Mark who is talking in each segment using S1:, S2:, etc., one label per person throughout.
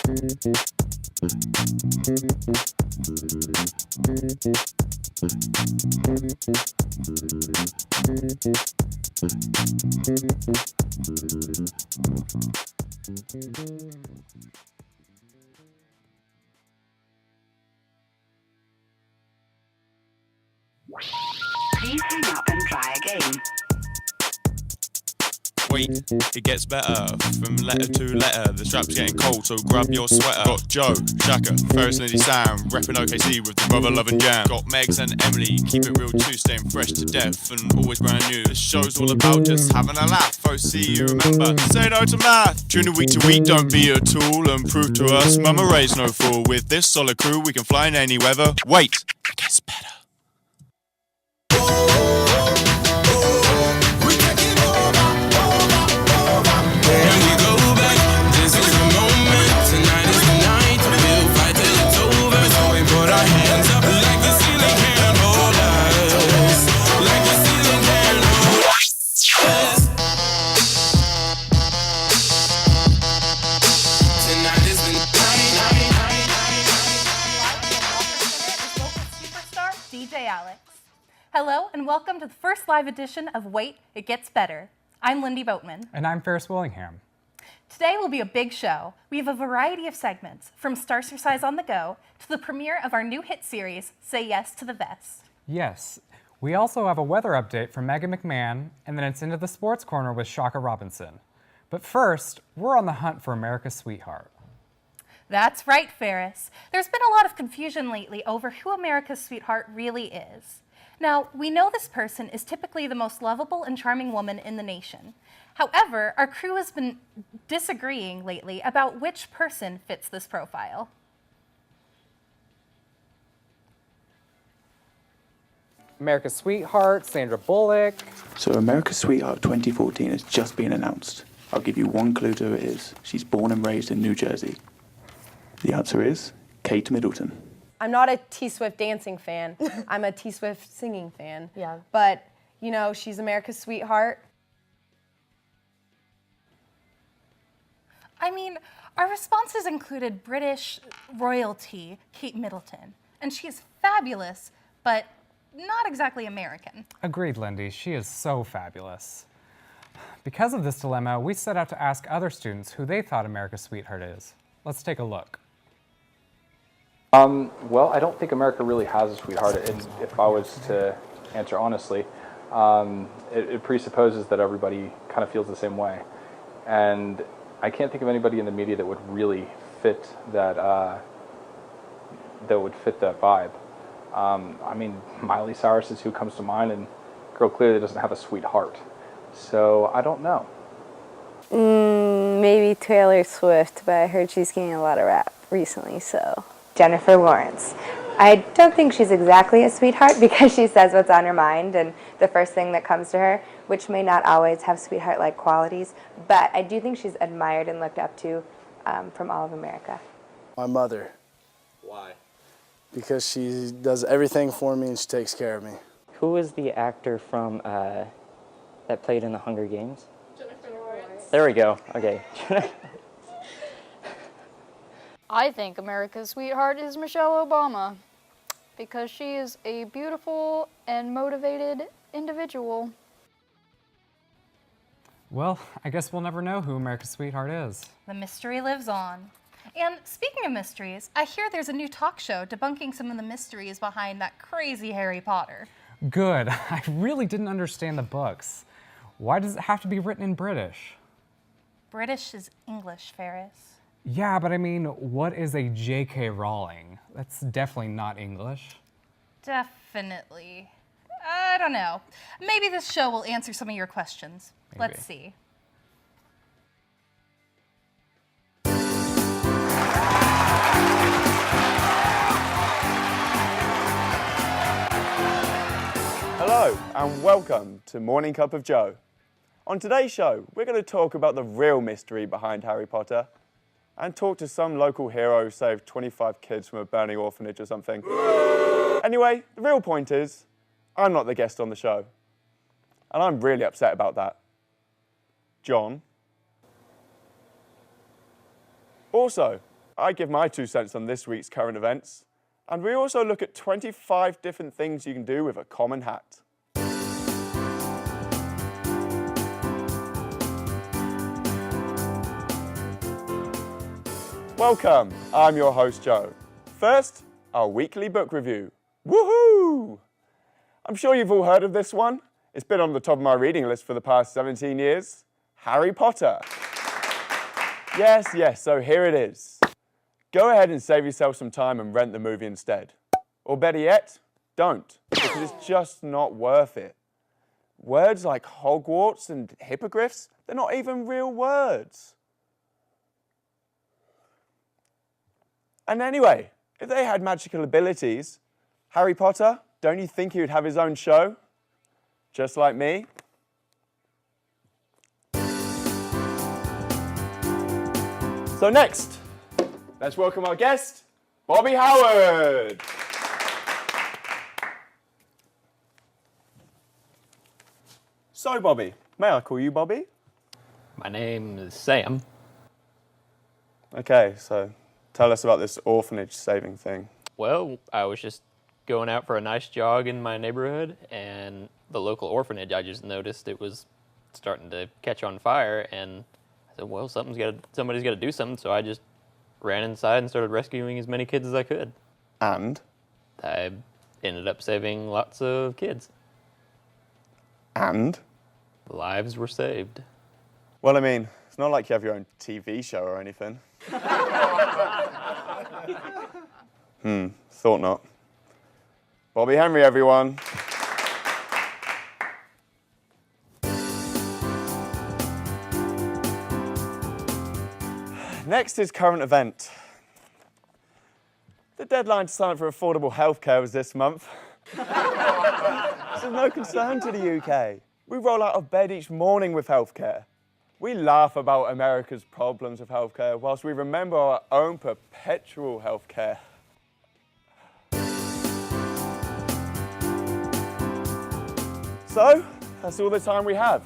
S1: Please hang up and try again.
S2: Wait, it gets better. From letter to letter, the strap's getting cold, so grab your sweater. Got Joe, Shaka, Ferris, Lindy, Sam, repping OKC with the brother loving jam. Got Megs and Emily, keep it real too, staying fresh to death and always brand new. The show's all about just having a laugh. OC, you remember, say no to math. Tune in week to week, don't be a tool and prove to us Mama Ray's no fool. With this solid crew, we can fly in any weather. Wait, it gets better.
S3: DJ Alex. Hello and welcome to the first live edition of Wait, It Gets Better. I'm Lindy Boatman.
S4: And I'm Ferris Willingham.
S3: Today will be a big show. We have a variety of segments, from Starcercise on the Go to the premiere of our new hit series, Say Yes to the Vest.
S4: Yes, we also have a weather update from Megan McMahon, and then it's into the sports corner with Shaka Robinson. But first, we're on the hunt for America's sweetheart.
S3: That's right, Ferris. There's been a lot of confusion lately over who America's sweetheart really is. Now, we know this person is typically the most lovable and charming woman in the nation. However, our crew has been disagreeing lately about which person fits this profile.
S4: America's sweetheart, Sandra Bullock.
S5: So America's Sweetheart 2014 has just been announced. I'll give you one clue to who it is. She's born and raised in New Jersey. The answer is Kate Middleton.
S6: I'm not a T-Swift dancing fan. I'm a T-Swift singing fan.
S7: Yeah.
S6: But, you know, she's America's sweetheart.
S3: I mean, our responses included British royalty, Kate Middleton, and she is fabulous, but not exactly American.
S4: Agreed, Lindy. She is so fabulous. Because of this dilemma, we set out to ask other students who they thought America's sweetheart is. Let's take a look.
S8: Well, I don't think America really has a sweetheart. If I was to answer honestly, it presupposes that everybody kind of feels the same way. And I can't think of anybody in the media that would really fit that, vibe. I mean, Miley Cyrus is who comes to mind, and girl clearly doesn't have a sweetheart. So I don't know.
S7: Maybe Taylor Swift, but I heard she's getting a lot of rap recently, so.
S9: Jennifer Lawrence. I don't think she's exactly a sweetheart because she says what's on her mind and the first thing that comes to her, which may not always have sweetheart-like qualities, but I do think she's admired and looked up to from all of America.
S10: My mother.
S11: Why?
S10: Because she does everything for me and she takes care of me.
S12: Who is the actor from that played in the Hunger Games?
S6: Jennifer Lawrence.
S12: There we go. Okay.
S13: I think America's sweetheart is Michelle Obama because she is a beautiful and motivated individual.
S4: Well, I guess we'll never know who America's sweetheart is.
S3: The mystery lives on. And speaking of mysteries, I hear there's a new talk show debunking some of the mysteries behind that crazy Harry Potter.
S4: Good. I really didn't understand the books. Why does it have to be written in British?
S3: British is English, Ferris.
S4: Yeah, but I mean, what is a J.K. Rowling? That's definitely not English.
S3: Definitely. I don't know. Maybe this show will answer some of your questions.
S4: Maybe.
S3: Let's see.
S14: Hello and welcome to Morning Cup of Joe. On today's show, we're going to talk about the real mystery behind Harry Potter and talk to some local hero who saved 25 kids from a burning orphanage or something. Anyway, the real point is, I'm not the guest on the show. And I'm really upset about that. John. Also, I give my 2 cents on this week's current events. And we also look at 25 different things you can do with a common hat. Welcome, I'm your host Joe. First, our weekly book review. Woohoo! I'm sure you've all heard of this one. It's been on the top of my reading list for the past 17 years. Harry Potter. Yes, so here it is. Go ahead and save yourself some time and rent the movie instead. Or better yet, don't, because it's just not worth it. Words like Hogwarts and hippogriffs, they're not even real words. And anyway, if they had magical abilities, Harry Potter, don't you think he would have his own show? Just like me? So next, let's welcome our guest, Bobby Howard. So Bobby, may I call you Bobby?
S11: My name is Sam.
S14: Okay, so tell us about this orphanage saving thing.
S11: Well, I was just going out for a nice jog in my neighborhood, and the local orphanage, I just noticed it was starting to catch on fire, and I said, well, somebody's got to do something, so I just ran inside and started rescuing as many kids as I could.
S14: And?
S11: I ended up saving lots of kids.
S14: And?
S11: Lives were saved.
S14: Well, I mean, it's not like you have your own TV show or anything. Thought not. Bobby Henry, everyone. Next is current event. The deadline to sign up for affordable healthcare was this month. This is no concern to the UK. We roll out of bed each morning with healthcare. We laugh about America's problems with healthcare whilst we remember our own perpetual healthcare. So, that's all the time we have.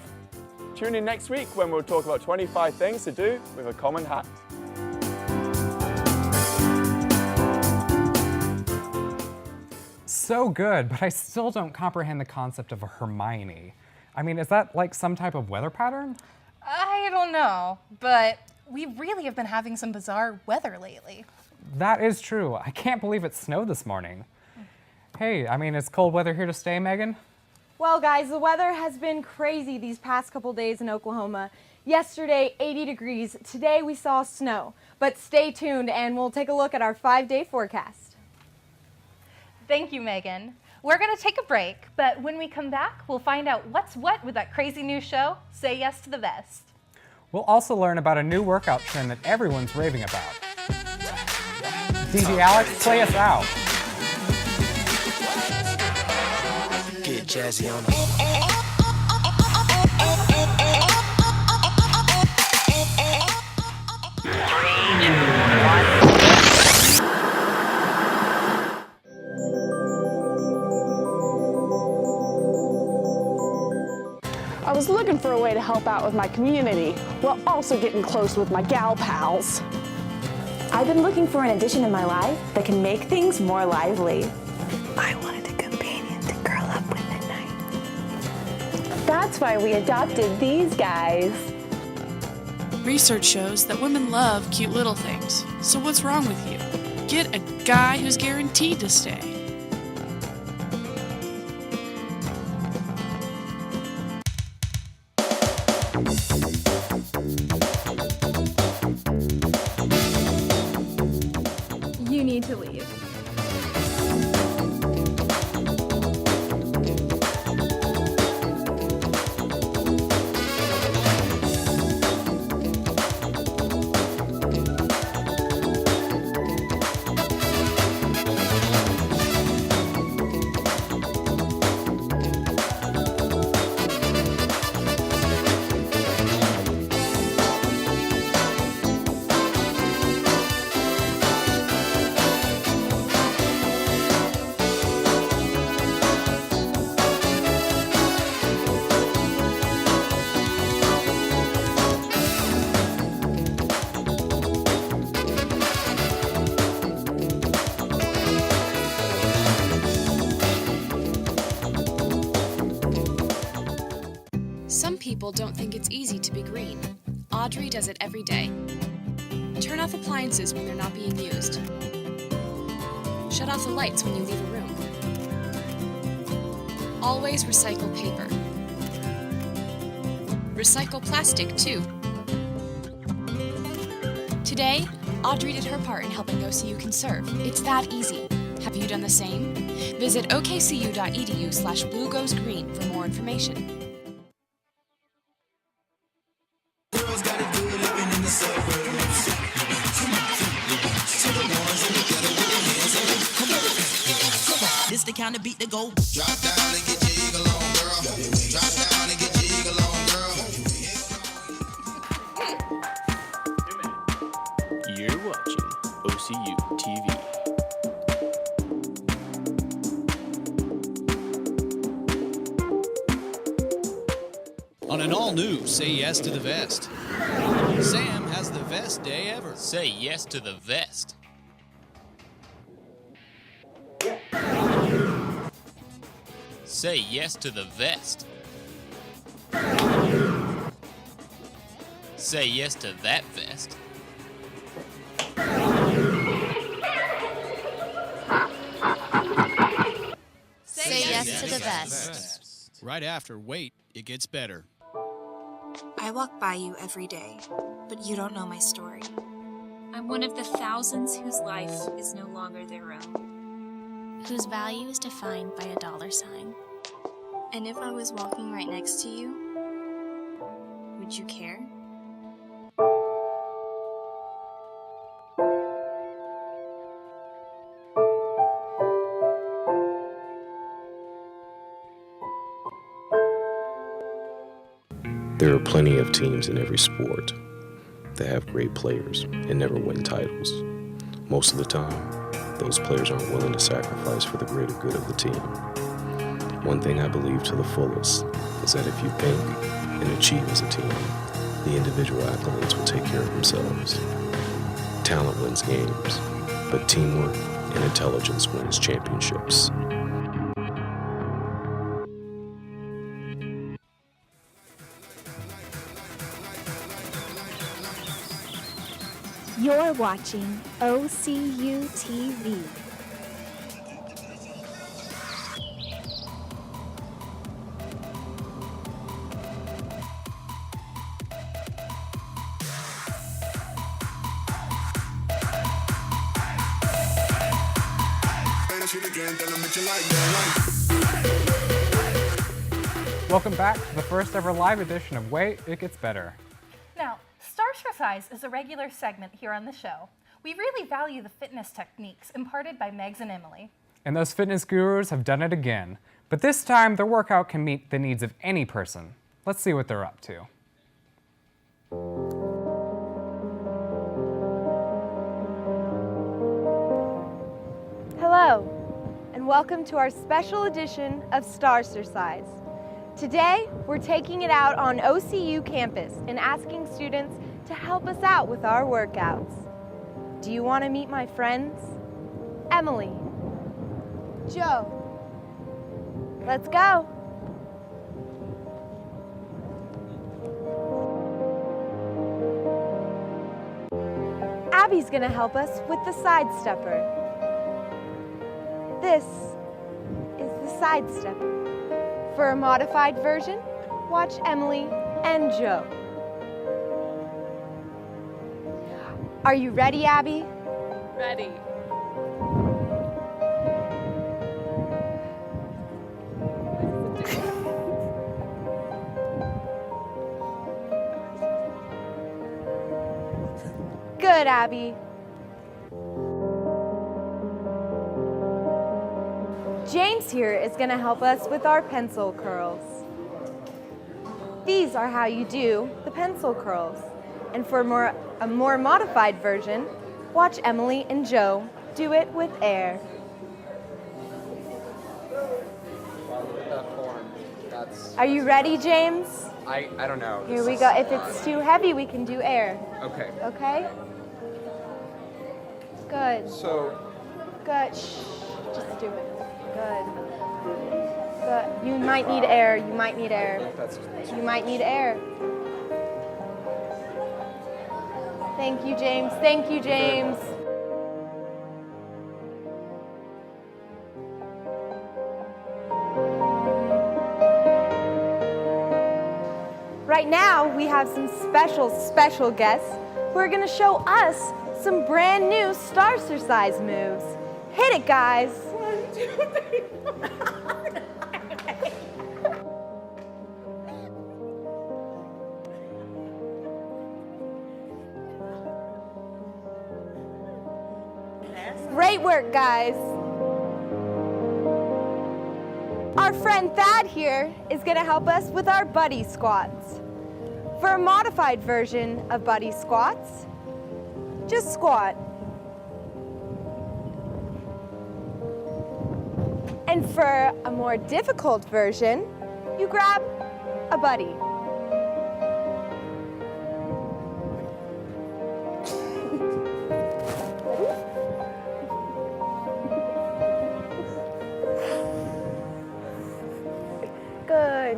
S14: Tune in next week when we'll talk about 25 things to do with a common hat.
S4: So good, but I still don't comprehend the concept of a Hermione. I mean, is that like some type of weather pattern?
S3: I don't know, but we really have been having some bizarre weather lately.
S4: That is true. I can't believe it snowed this morning. Hey, I mean, is cold weather here to stay, Megan?
S6: Well, guys, the weather has been crazy these past couple days in Oklahoma. Yesterday, 80 degrees. Today, we saw snow. But stay tuned, and we'll take a look at our 5-day forecast.
S3: Thank you, Megan. We're going to take a break, but when we come back, we'll find out what's what with that crazy new show, Say Yes to the Best.
S4: We'll also learn about a new workout trend that everyone's raving about. DJ Alex, play us out.
S15: Get jazzy on me.
S16: I was looking for a way to help out with my community while also getting close with my gal pals.
S17: I've been looking for an addition in my life that can make things more lively. I wanted a companion to curl up with at night.
S16: That's why we adopted these guys.
S18: Research shows that women love cute little things. So what's wrong with you? Get a guy who's guaranteed to stay.
S19: You need to leave.
S18: people don't think it's easy to be green. Audrey does it every day. Turn off appliances when they're not being used. Shut off the lights when you leave a room. Always recycle paper. Recycle plastic, too. Today, Audrey did her part in helping OCU conserve. It's that easy. Have you done the same? Visit okcu.edu/bluegoesgreen for more information.
S15: This the kind of beat that go. Drop down and get your eagle on, girl. Drop down and get your eagle on, girl.
S20: You're watching OCU TV.
S21: On an all-new Say Yes to the Vest. Sam has the best day ever.
S11: Say yes to the vest. Say yes to the vest. Say yes to that vest.
S21: Say yes to the vest. Right after Wait, It Gets Better.
S22: I walk by you every day, but you don't know my story. I'm one of the thousands whose life is no longer their own, whose value is defined by a $sign. And if I was walking right next to you, would you care?
S23: There are plenty of teams in every sport that have great players and never win titles. Most of the time, those players aren't willing to sacrifice for the greater good of the team. One thing I believe to the fullest is that if you think and achieve as a team, the individual accolades will take care of themselves. Talent wins games, but teamwork and intelligence wins championships.
S17: You're watching OCU TV.
S4: Welcome back to the first ever live edition of Wait, It Gets Better.
S3: Now, Starcercise is a regular segment here on the show. We really value the fitness techniques imparted by Megs and Emily.
S4: And those fitness gurus have done it again. But this time, their workout can meet the needs of any person. Let's see what they're up to.
S6: Hello, and welcome to our special edition of Starcercise. Today, we're taking it out on OCU campus and asking students to help us out with our workouts. Do you want to meet my friends? Emily, Joe, let's go. Abby's gonna help us with the side stepper. This is the side stepper. For a modified version, watch Emily and Joe. Are you ready, Abby?
S19: Ready.
S6: Good, Abby. James here is going to help us with our pencil curls. These are how you do the pencil curls. And for a more modified version, watch Emily and Joe do it with air. Are you ready, James?
S24: I don't know.
S6: Here we go. If it's too heavy, we can do air.
S24: Okay.
S6: Okay? Good.
S24: So.
S6: Good. Shh. Just do it. Good. You might need air. You might need air. You might need air. Thank you, James. Thank you, James. Right now, we have some special guests who are going to show us some brand new Starcercise moves. Hit it, guys. 1, 2, 3, 4. Great work, guys. Our friend Thad here is going to help us with our buddy squats. For a modified version of buddy squats, just squat. And for a more difficult version, you grab a buddy. Good.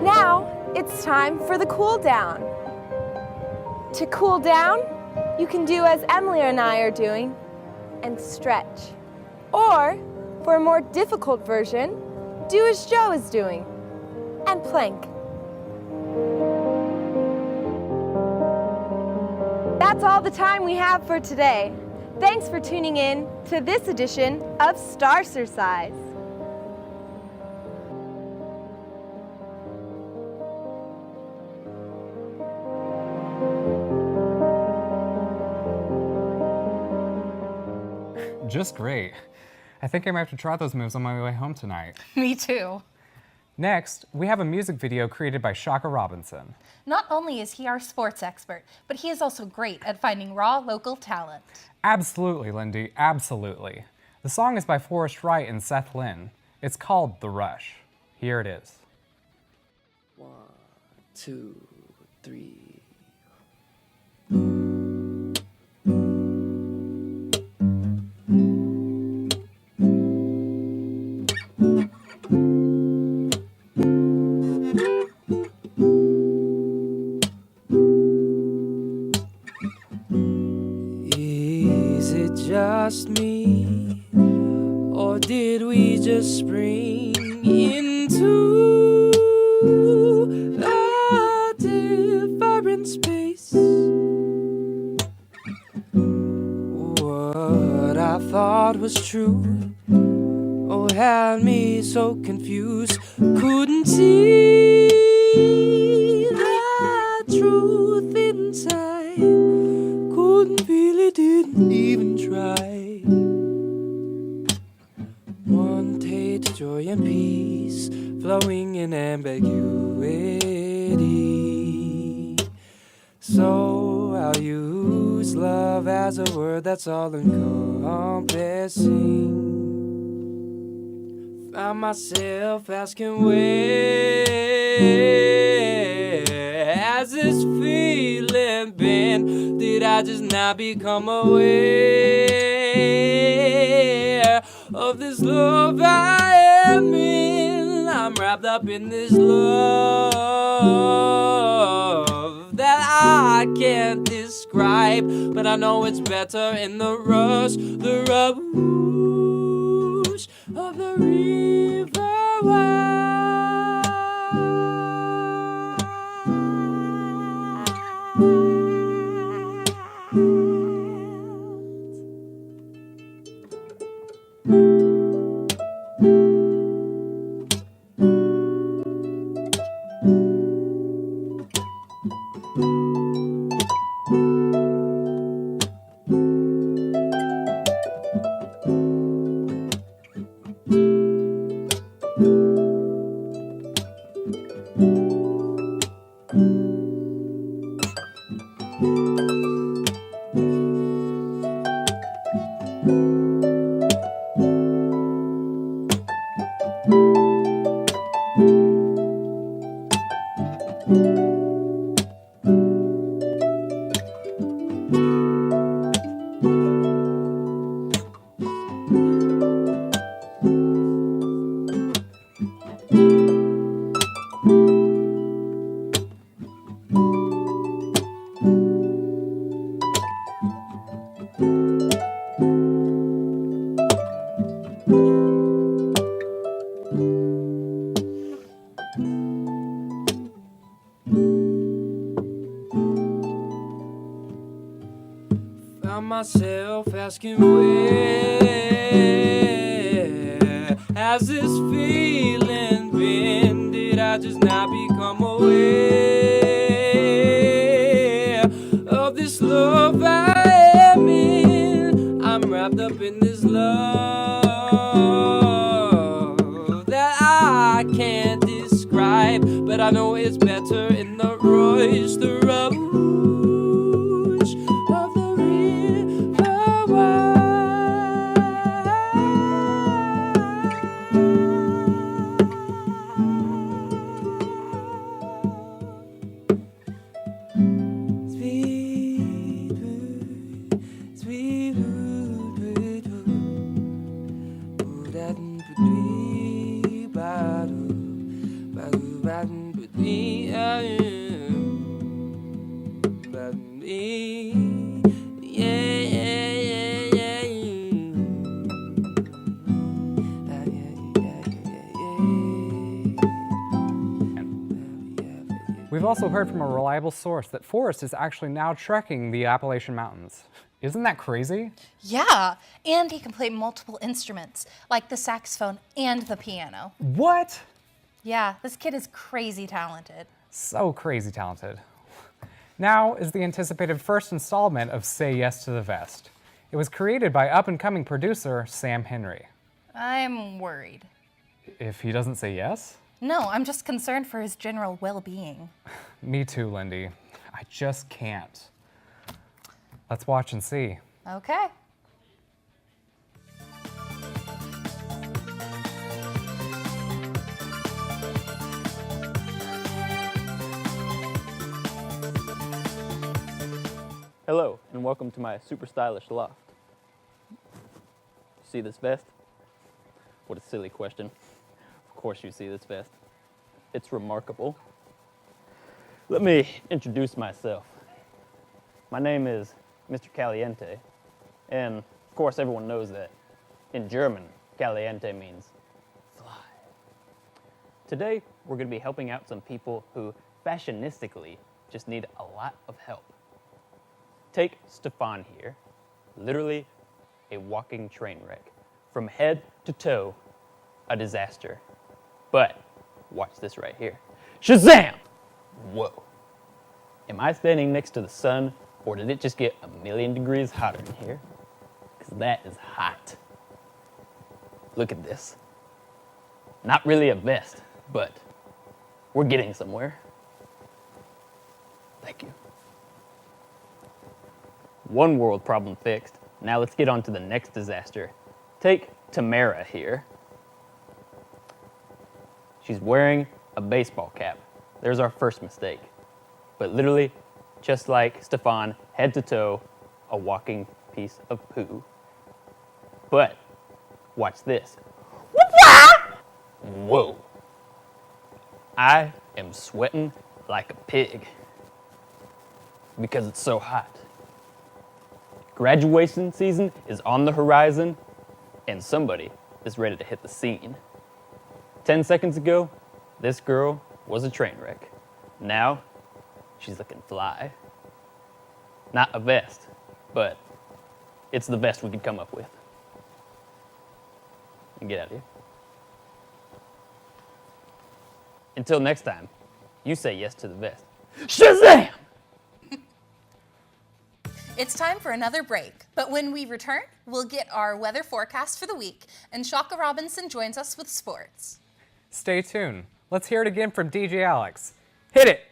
S6: Now it's time for the cool down. To cool down, you can do as Emily and I are doing and stretch. Or, for a more difficult version, do as Joe is doing and plank. That's all the time we have for today. Thanks for tuning in to this edition of Starcercise.
S4: Just great. I think I might have to try those moves on my way home tonight.
S3: Me too.
S4: Next, we have a music video created by Shaka Robinson.
S3: Not only is he our sports expert, but he is also great at finding raw local talent.
S4: Absolutely, Lindy, absolutely. The song is by Forrest Wright and Seth Lynn. It's called The Rush. Here it is.
S1: 1, 2, 3. Just me, or did we just spring into a different space? What I thought was true, oh, had me so confused, couldn't see the truth inside, couldn't feel it, didn't even try. Wanted joy and peace, flowing in ambiguity. So I'll use love as a word that's all encompassing. Found myself asking, where has this feeling been? Did I just not become aware of this love I am in? I'm wrapped up in this love that I can't describe, but I know it's better in the rush of the river wild. myself asking where has this feeling been? Did I just not become aware of this love I am in? I'm wrapped up in this love that I can't describe, but I know it's better in the rouge, the rouge of the river wide. Sweet bird, sweet bird, bird, bird. Oh, that pretty bottle, bottle, bottle, pretty, yeah,
S4: We've also heard from a reliable source that Forrest is actually now trekking the Appalachian Mountains. Isn't that crazy?
S3: Yeah, and he can play multiple instruments, like the saxophone and the piano.
S4: What?
S3: Yeah, this kid is crazy talented.
S4: So crazy talented. Now is the anticipated first installment of Say Yes to the Vest. It was created by up-and-coming producer Sam Henry.
S3: I'm worried.
S4: If he doesn't say yes?
S3: No, I'm just concerned for his general well-being.
S4: Me too, Lindy. I just can't. Let's watch and see.
S3: Okay.
S11: Hello, and welcome to my super stylish loft. See this vest? What a silly question. Of course you see this vest. It's remarkable. Let me introduce myself. My name is Mr. Caliente, and of course everyone knows that in German, caliente means fly. Today, we're going to be helping out some people who fashionistically just need a lot of help. Take Stefan here, literally a walking train wreck. From head to toe, a disaster. But watch this right here. Shazam! Whoa. Am I standing next to the sun, or did it just get 1,000,000 degrees hotter in here? Because that is hot. Look at this. Not really a vest, but we're getting somewhere. Thank you. One world problem fixed. Now let's get on to the next disaster. Take Tamara here. She's wearing a baseball cap. There's our first mistake. But literally, just like Stefan, head to toe, a walking piece of poo. But watch this. Whoa. I am sweating like a pig because it's so hot. Graduation season is on the horizon, and somebody is ready to hit the scene. 10 seconds ago, this girl was a train wreck. Now, she's looking fly. Not a vest, but it's the best we could come up with. And get out of here. Until next time, you say yes to the vest. Shazam!
S3: It's time for another break, but when we return, we'll get our weather forecast for the week, and Shaka Robinson joins us with sports.
S4: Stay tuned. Let's hear it again from DJ Alex. Hit it!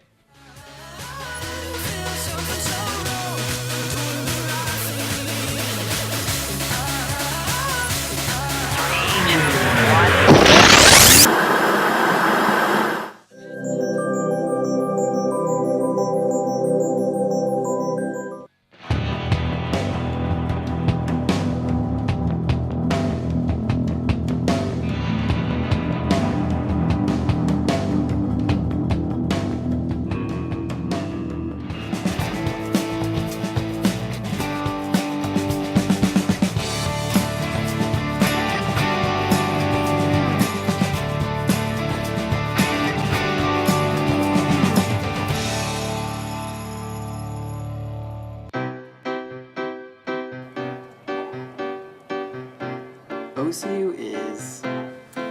S2: OCU is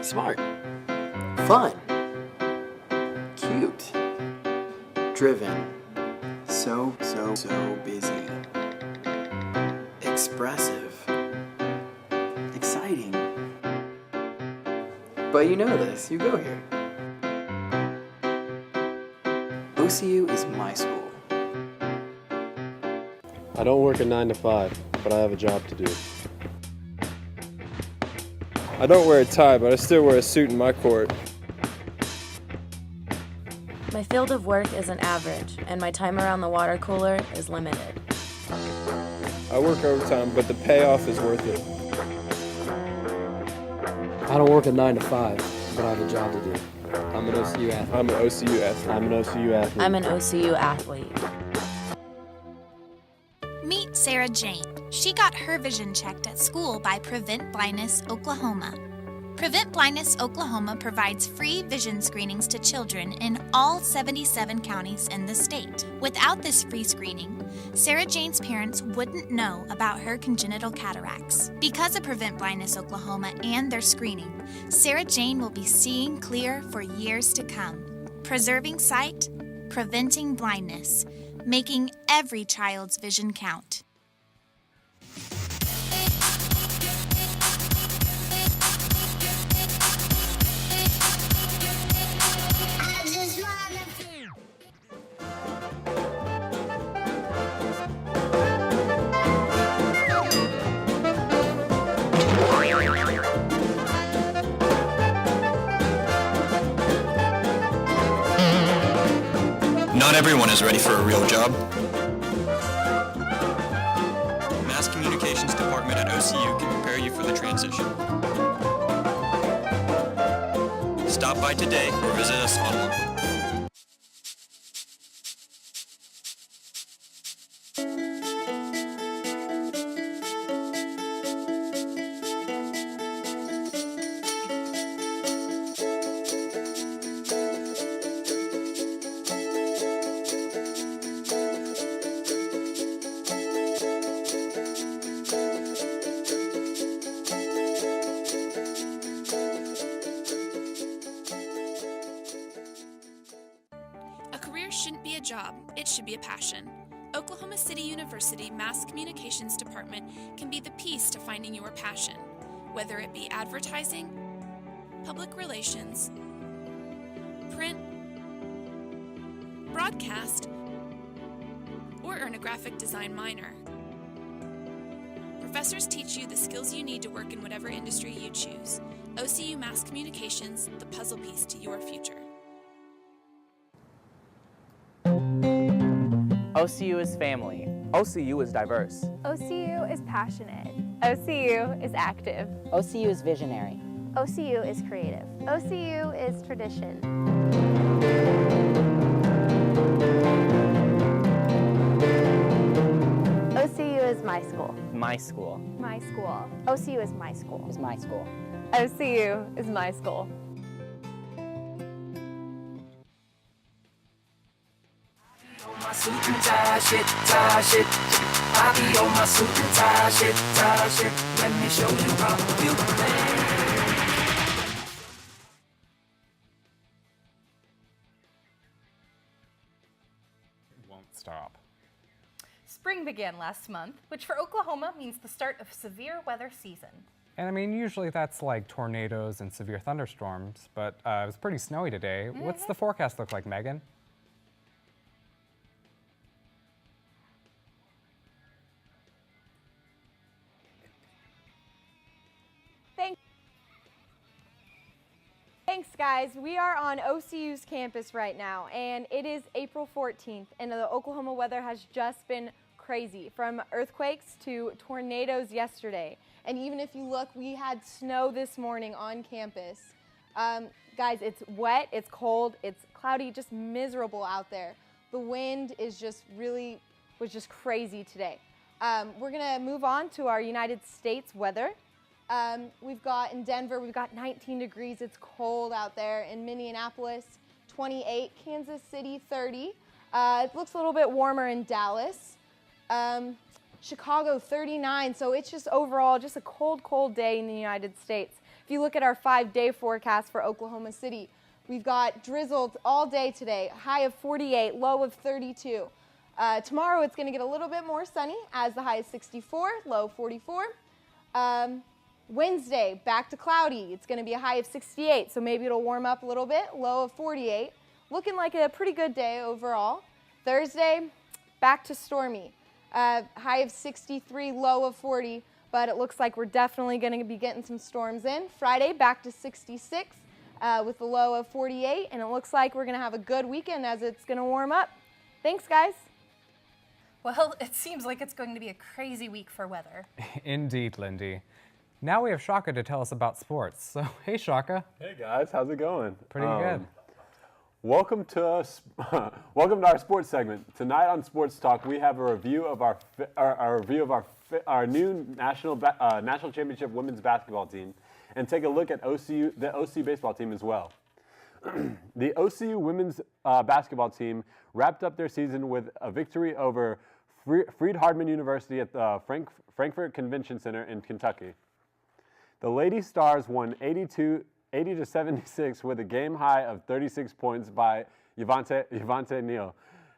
S2: smart, fun, cute, driven, so busy, expressive, exciting. But you know this, you go here. OCU is my school.
S5: I don't work a 9 to 5, but I have a job to do. I don't wear a tie, but I still wear a suit in my court.
S17: My field of work isn't average, and my time around the water cooler is limited.
S5: I work overtime, but the payoff is worth it.
S2: I don't work a 9 to 5, but I have a job to do. I'm an OCU athlete.
S5: I'm an OCU athlete.
S2: I'm an OCU athlete.
S17: I'm an OCU athlete.
S22: Meet Sarah Jane. She got her vision checked at school by Prevent Blindness Oklahoma. Prevent Blindness Oklahoma provides free vision screenings to children in all 77 counties in the state. Without this free screening, Sarah Jane's parents wouldn't know about her congenital cataracts. Because of Prevent Blindness Oklahoma and their screening, Sarah Jane will be seeing clear for years to come. Preserving sight, preventing blindness, making every child's vision count.
S20: Not everyone is ready for a real job. Mass Communications Department at OCU can prepare you for the transition. Stop by today or visit us online.
S18: Shouldn't be a job, it should be a passion. Oklahoma City University Mass Communications Department can be the piece to finding your passion, whether it be advertising, public relations, print, broadcast, or earn a graphic design minor. Professors teach you the skills you need to work in whatever industry you choose. OCU Mass Communications, the puzzle piece to your future.
S8: OCU is family. OCU is diverse.
S19: OCU is passionate. OCU is active.
S24: OCU is visionary.
S19: OCU is creative. OCU is tradition. OCU is my school.
S8: My school.
S19: My school. OCU is my school.
S24: Is my school.
S19: OCU is my school.
S1: My suit and tie shit, tie shit. I be on my suit and tie shit, tie shit. Let me show you how you play.
S4: Won't stop.
S3: Spring began last month, which for Oklahoma means the start of severe weather season.
S4: And I mean, usually that's like tornadoes and severe thunderstorms, but it was pretty snowy today. What's the forecast look like, Megan?
S6: Thanks, guys. We are on OCU's campus right now, and it is April 14th, and the Oklahoma weather has just been crazy, from earthquakes to tornadoes yesterday. And even if you look, we had snow this morning on campus. Guys, it's wet, it's cold, it's cloudy, just miserable out there. The wind is was just crazy today. We're gonna move on to our United States weather. We've got in Denver, we've got 19 degrees. It's cold out there. In Minneapolis, 28. Kansas City, 30. It looks a little bit warmer in Dallas. Chicago 39. So it's just overall just a cold, cold day in the United States. If you look at our 5-day forecast for Oklahoma City, we've got drizzle all day today, high of 48, low of 32. Tomorrow it's going to get a little bit more sunny as the high is 64, low 44. Wednesday, back to cloudy. It's going to be a high of 68, so maybe it'll warm up a little bit, low of 48. Looking like a pretty good day overall. Thursday, back to stormy. High of 63, low of 40, but it looks like we're definitely going to be getting some storms in. Friday, back to 66 with a low of 48, and it looks like we're going to have a good weekend as it's going to warm up. Thanks, guys.
S3: Well, it seems like it's going to be a crazy week for weather.
S4: Indeed, Lindy. Now we have Shaka to tell us about sports. So, hey, Shaka.
S7: Hey, guys. How's it going?
S4: Pretty good.
S7: Welcome to our sports segment. Tonight on Sports Talk, we have a review of our new national championship women's basketball team, and take a look at the OCU baseball team as well. The OCU women's basketball team wrapped up their season with a victory over Freed-Hardeman University at the Frankfort Convention Center in Kentucky. The Lady Stars won 80-76 with a game high of 36 points by Yvonne Neal.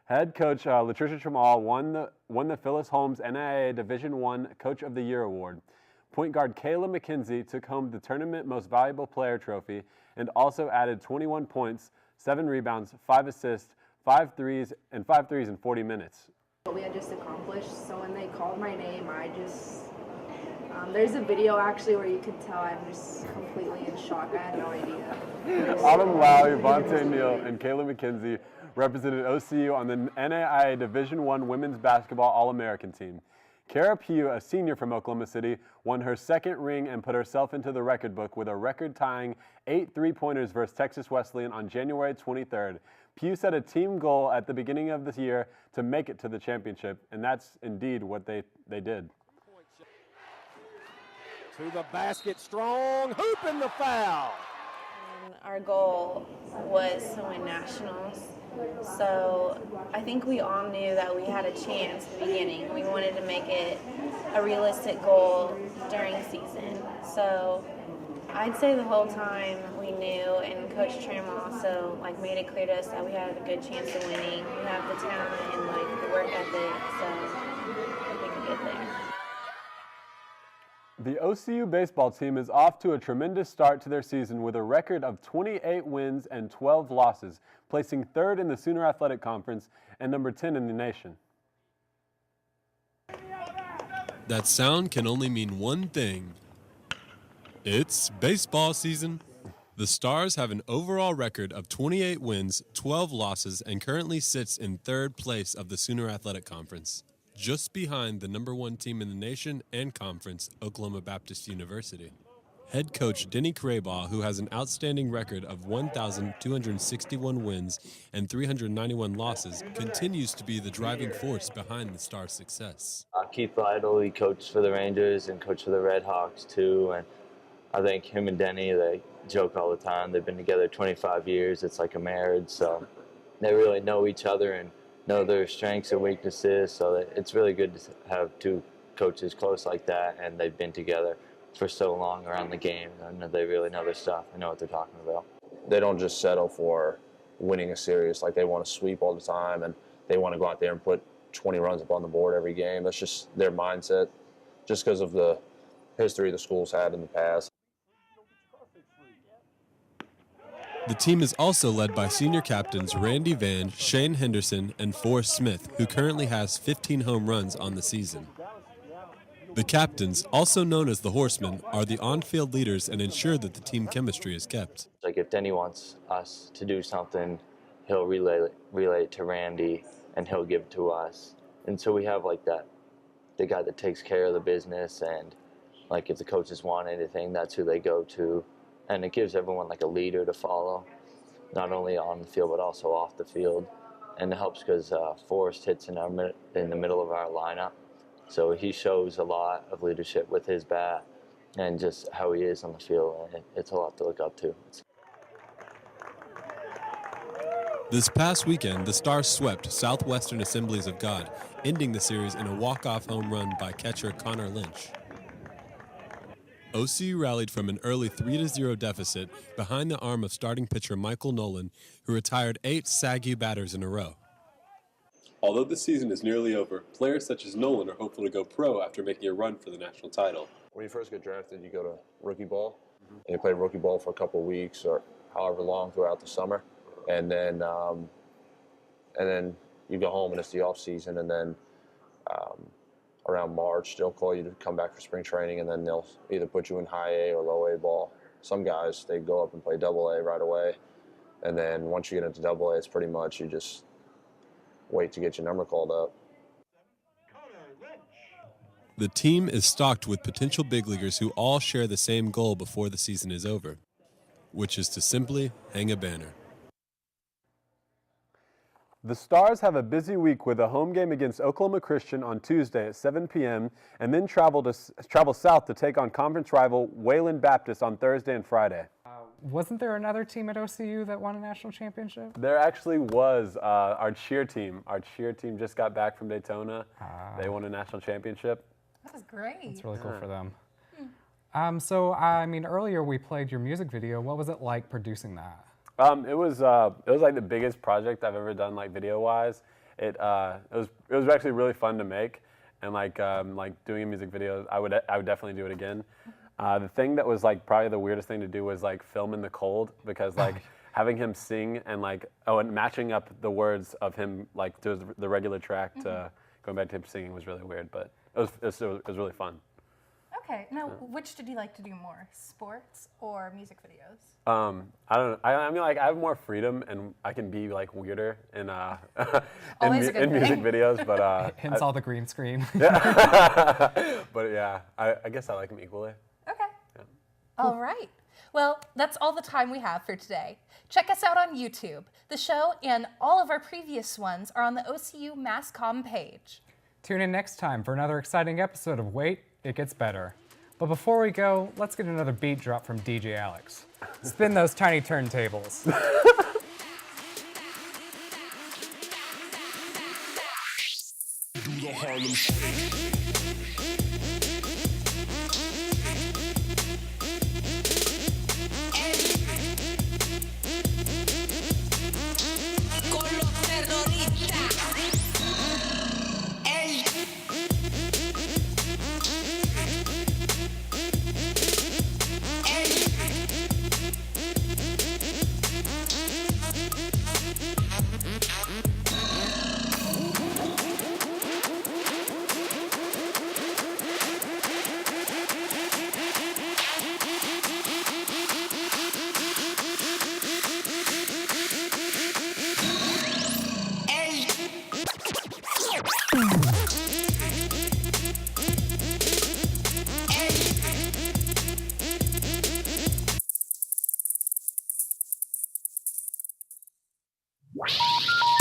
S7: Head coach Latricia Trammell won the Phyllis Holmes NAIA Division I Coach of the Year award. Point guard Kayla McKenzie took home the tournament Most Valuable Player trophy and also added 21 points, 7 rebounds, 5 assists, 5 threes in 40 minutes.
S9: What we had just accomplished, so when they called my name, I just, there's a video actually where you could tell I'm just completely in shock. I had no idea.
S7: Autumn Lau, Yvonne Neal, and Kayla McKenzie represented OCU on the NAIA Division I Women's Basketball All-American team. Kara Pugh, a senior from Oklahoma City, won her second ring and put herself into the record book with a record-tying 8 three-pointers versus Texas Wesleyan on January 23rd. Pugh set a team goal at the beginning of this year to make it to the championship, and that's indeed what they did.
S10: To the basket, strong, hoop in the foul.
S24: Our goal was to win nationals, so I think we all knew that we had a chance at the beginning. We wanted to make it a realistic goal during the season. So I'd say the whole time we knew, and Coach Trammell also made it clear to us that we had a good chance of winning. We have the talent and the work ethic, so I think we can get there.
S7: The OCU baseball team is off to a tremendous start to their season with a record of 28 wins and 12 losses, placing third in the Sooner Athletic Conference and number 10 in the nation.
S25: That sound can only mean one thing. It's baseball season. The Stars have an overall record of 28 wins, 12 losses, and currently sits in third place of the Sooner Athletic Conference, just behind the number 1 team in the nation and conference, Oklahoma Baptist University. Head coach Denny Craybaugh, who has an outstanding record of 1,261 wins and 391 losses, continues to be the driving force behind the Stars' success.
S26: Keith Lytle, he coached for the Rangers and coached for the Red Hawks too, and I think him and Denny, they joke all the time. They've been together 25 years. It's like a marriage, so they really know each other and know their strengths and weaknesses, so it's really good to have two coaches close like that, and they've been together for so long around the game, and they really know their stuff. They know what they're talking about.
S27: They don't just settle for winning a series. They want to sweep all the time, and they want to go out there and put 20 runs up on the board every game. That's just their mindset, just because of the history the school's had in the past.
S25: The team is also led by senior captains Randy Van, Shane Henderson, and Forrest Smith, who currently has 15 home runs on the season. The captains, also known as the Horsemen, are the on-field leaders and ensure that the team chemistry is kept.
S26: If Denny wants us to do something, he'll relay it to Randy, and he'll give it to us. And so we have the guy that takes care of the business, and if the coaches want anything, that's who they go to. And it gives everyone a leader to follow, not only on the field but also off the field. And it helps because Forrest hits in the middle of our lineup, so he shows a lot of leadership with his bat and just how he is on the field. And it's a lot to look up to.
S25: This past weekend, the Stars swept Southwestern Assemblies of God, ending the series in a walk-off home run by catcher Connor Lynch. OCU rallied from an early 3-0 deficit behind the arm of starting pitcher Michael Nolan, who retired 8 SAGU batters in a row. Although the season is nearly over, players such as Nolan are hopeful to go pro after making a run for the national title.
S27: When you first get drafted, you go to rookie ball, and you play rookie ball for a couple of weeks or however long throughout the summer, and then you go home and it's the off season, and then around March they'll call you to come back for spring training, and then they'll either put you in high A or low A ball. Some guys, they go up and play double A right away, and then once you get into double A, it's pretty much you just wait to get your number called up.
S25: The team is stocked with potential big leaguers who all share the same goal before the season is over, which is to simply hang a banner.
S7: The Stars have a busy week with a home game against Oklahoma Christian on Tuesday at 7 p.m. and then travel south to take on conference rival Wayland Baptist on Thursday and Friday.
S4: Wasn't there another team at OCU that won a national championship?
S7: There actually was. Our cheer team. Our cheer team just got back from Daytona. They won a national championship.
S3: That was great.
S4: It's really cool for them. So, I mean, earlier we played your music video. What was it like producing that?
S7: It was like the biggest project I've ever done, like video-wise. It was actually really fun to make, and like doing a music video, I would definitely do it again. The thing that was like probably the weirdest thing to do was like film in the cold, because like having him sing and and matching up the words of him like to the regular track to going back to him singing was really weird, but it was really fun.
S3: Okay, now which did you like to do more, sports or music videos?
S7: I don't know. I mean, like I have more freedom and I can be like weirder in music videos, but
S4: hence all the green screen.
S7: Yeah. But yeah, I guess I like them equally.
S3: Okay. Yeah. All right. Well, that's all the time we have for today. Check us out on YouTube. The show and all of our previous ones are on the OCU MassCom page.
S4: Tune in next time for another exciting episode of Wait, It Gets Better. But before we go, let's get another beat drop from DJ Alex. Spin those tiny turntables.
S12: Do the Harlem Shake.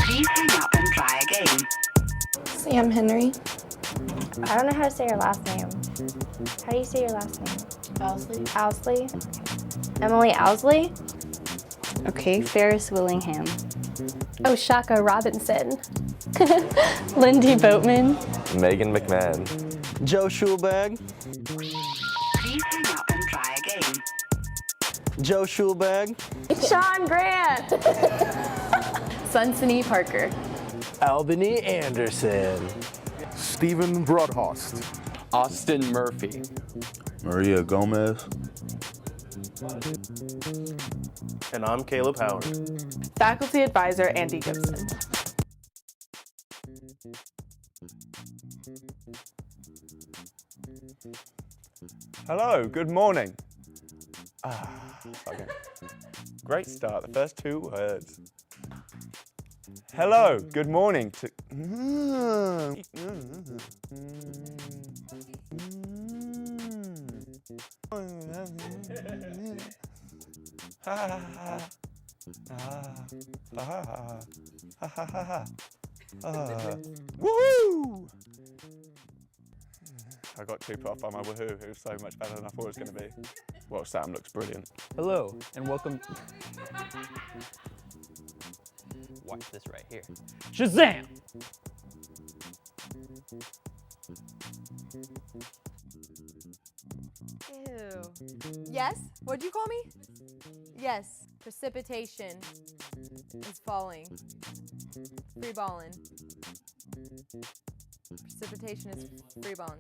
S13: Please hang up and try again.
S14: Sam Henry.
S19: I don't know how to say your last name. How do you say your last name?
S14: Owsley.
S19: Owsley? Emily Owsley?
S14: Okay, Ferris Willingham.
S19: Oshaka Robinson. Lindy Boatman.
S26: Megan McMahon.
S8: Joe Schulberg.
S13: Please hang up and try again.
S8: Joe Schulberg.
S19: Sean Grant. Sunsini Parker.
S8: Albany Anderson.
S10: Stephen Broadhurst.
S2: Austin Murphy.
S15: Maria Gomez.
S8: And I'm Caleb Howard.
S14: Faculty Advisor Andy Gibson.
S16: Hello, good morning. Okay. Great start, the first 2 words. Hello, good morning to... Woohoo! I got too put off by my woohoo. It was so much better than I thought it was going to be. Well, Sam looks brilliant.
S2: Hello, and welcome.
S5: Watch this right here. Shazam!
S6: Ew. Yes? What'd you call me? Yes. Precipitation is falling. Free balling. Precipitation is free balling.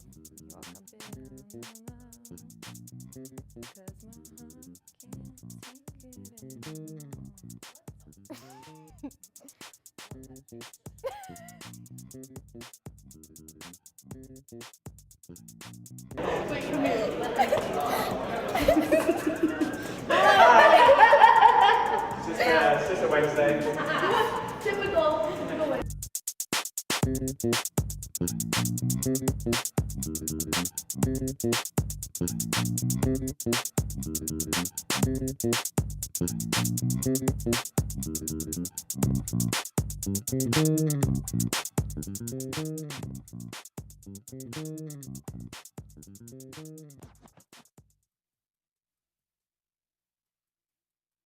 S7: It's just a Wednesday.
S19: Typical.